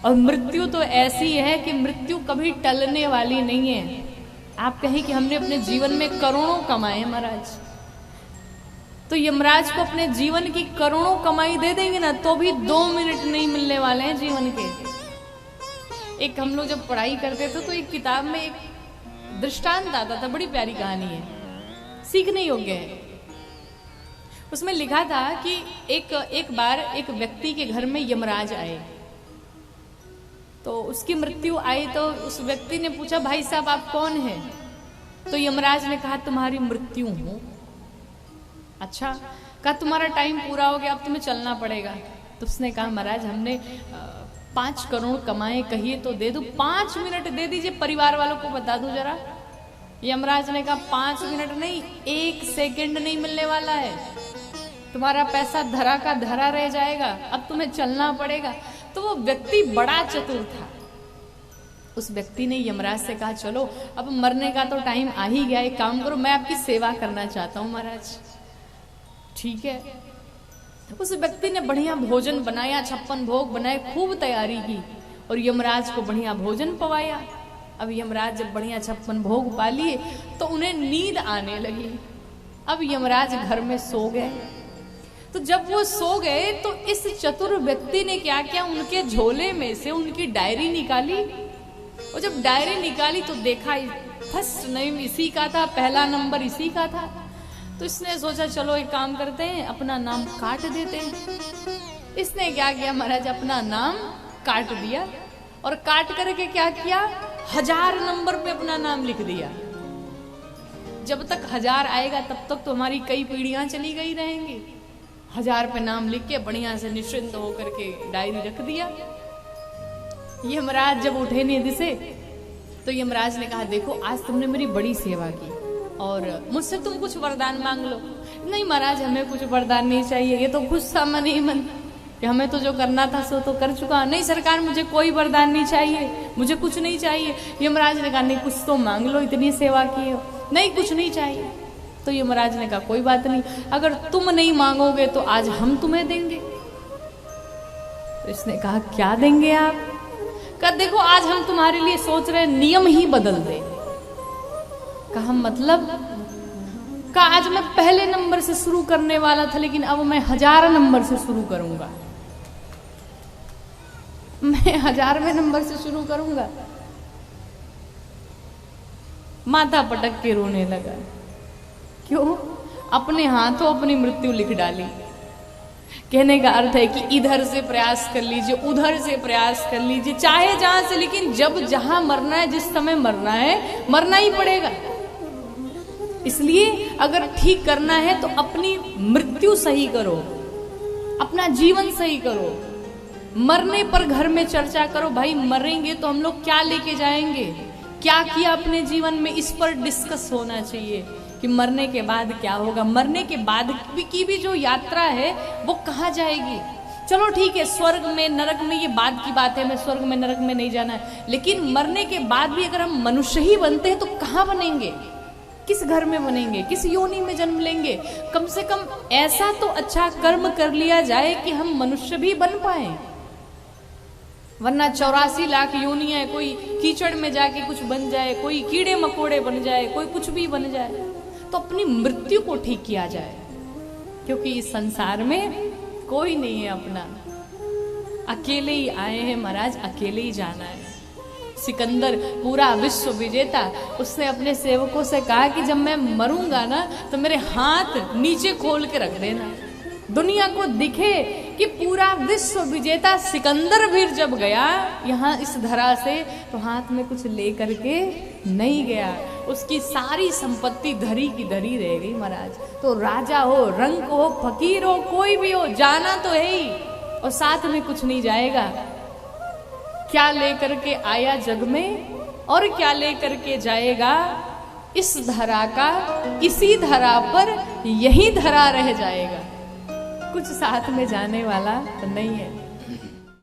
और मृत्यु तो ऐसी है कि मृत्यु कभी टलने वाली नहीं है। आप कहें कि हमने अपने जीवन में करोड़ों कमाए महाराज, तो यमराज को अपने जीवन की करोड़ों कमाई दे देंगे ना तो भी 2 मिनट नहीं मिलने वाले हैं जीवन के। एक हम लोग जब पढ़ाई करते थे तो एक किताब में एक दृष्टांत आता था, बड़ी प्यारी कहानी है, सीखने योग्य है। उसमें लिखा था कि एक बार एक व्यक्ति के घर में यमराज आए, तो उसकी मृत्यु आई तो उस व्यक्ति ने पूछा, भाई साहब आप कौन हैं? तो यमराज ने कहा, तुम्हारी मृत्यु हूं। अच्छा, कहा तुम्हारा टाइम पूरा हो गया, अब तुम्हें चलना पड़ेगा। तो उसने कहा, महाराज हमने 5 करोड़ कमाए, कहिए तो दे दूं, 5 मिनट दे दीजिए, परिवार वालों को बता दूं जरा। यमराज ने कहा, 5 मिनट नहीं, 1 सेकंड नहीं मिलने वाला है, तुम्हारा पैसा धरा का धरा रह जाएगा, अब तुम्हें चलना पड़ेगा। तो वो व्यक्ति बड़ा चतुर था। उस व्यक्ति ने यमराज से कहा, चलो अब मरने का तो टाइम आ ही गया, एक काम करो, मैं आपकी सेवा करना चाहता हूं महाराज। ठीक है। उस व्यक्ति ने बढ़िया भोजन बनाया, 56 भोग बनाए, खूब तैयारी की और यमराज को बढ़िया भोजन पवाया। अब यमराज जब बढ़िया 56 भोग पा लिए तो उन्हें नींद आने लगी। अब यमराज घर में सो गए। तो जब वो सो गए तो इस चतुर व्यक्ति ने क्या किया, उनके झोले में से उनकी डायरी निकाली, और जब डायरी निकाली तो देखा फर्स्ट नेम इसी का था, पहला नंबर इसी का था। तो इसने सोचा, चलो एक काम करते हैं, अपना नाम काट देते हैं। इसने क्या किया महाराज, अपना नाम काट दिया, और काट करके क्या किया, 1000 नंबर पे अपना नाम लिख दिया। जब तक 1000 आएगा तब तक तो हमारी कई पीढ़ियां चली गई रहेंगी। 1000 पे नाम लिख के बढ़िया से निश्चिंत होकर के डायरी रख दिया। यमराज जब उठे नींद से तो यमराज ने कहा, देखो आज तुमने मेरी बड़ी सेवा की और मुझसे तुम कुछ वरदान मांग लो। नहीं महाराज, हमें कुछ वरदान नहीं चाहिए, ये तो गुस्सा मन ही मन कि हमें तो जो करना था सो तो कर चुका। नहीं सरकार, मुझे कोई वरदान नहीं चाहिए, मुझे कुछ नहीं चाहिए। यमराज ने कहा, नहीं कुछ तो मांग लो, इतनी सेवा की हो। नहीं कुछ नहीं चाहिए। तो यमराज ने कहा, कोई बात नहीं, अगर तुम नहीं मांगोगे तो आज हम तुम्हें देंगे। तो इसने कहा, क्या देंगे आप? कहा, देखो आज हम तुम्हारे लिए सोच रहे नियम ही बदल दे। कहा मतलब? कहा आज मैं पहले नंबर से शुरू करने वाला था, लेकिन अब मैं 1000 नंबर से शुरू करूंगा। मैं 1000वें नंबर से शुरू करूंगा। माथा पटक के रोने लगा। क्यों? अपने हाथों अपनी मृत्यु लिख डाली। कहने का अर्थ है कि इधर से प्रयास कर लीजिए, उधर से प्रयास कर लीजिए, चाहे जहां से, लेकिन जब जहां मरना है, जिस समय मरना है, मरना ही पड़ेगा। इसलिए अगर ठीक करना है तो अपनी मृत्यु सही करो, अपना जीवन सही करो। मरने पर घर में चर्चा करो, भाई मरेंगे तो हम लोग क्या लेके जाएंगे, क्या किया अपने जीवन में, इस पर डिस्कस होना चाहिए कि मरने के बाद क्या होगा। मरने के बाद की भी जो यात्रा है वो कहाँ जाएगी। चलो ठीक है, स्वर्ग में नरक में ये बाद की बात है, मैं स्वर्ग में नरक में नहीं जाना है, लेकिन मरने के बाद भी अगर हम मनुष्य ही बनते हैं तो कहाँ बनेंगे, किस घर में बनेंगे, किस योनि में जन्म लेंगे। कम से कम ऐसा तो अच्छा कर्म कर लिया जाए कि हम मनुष्य भी बन पाए, वरना 84 लाख योनियां, कोई कीचड़ में जाके कुछ बन जाए, कोई कीड़े मकोड़े बन जाए, कोई कुछ भी बन जाए। तो अपनी मृत्यु को ठीक किया जाए, क्योंकि इस संसार में कोई नहीं है अपना, अकेले ही आए हैं महाराज, अकेले ही जाना है। सिकंदर पूरा विश्व विजेता, उसने अपने सेवकों से कहा कि जब मैं मरूंगा ना तो मेरे हाथ नीचे खोल के रख देना, दुनिया को दिखे कि पूरा विश्व विजेता सिकंदर भी जब गया यहाँ इस धरा से तो हाथ में कुछ ले करके नहीं गया, उसकी सारी संपत्ति धरी की धरी रह गई महाराज। तो राजा हो, रंक हो, फकीर हो, कोई भी हो, जाना तो है ही, और साथ में कुछ नहीं जाएगा। क्या लेकर के आया जग में और क्या लेकर के जाएगा, इस धरा का इसी धरा पर यही धरा रह जाएगा, कुछ साथ में जाने वाला तो नहीं है।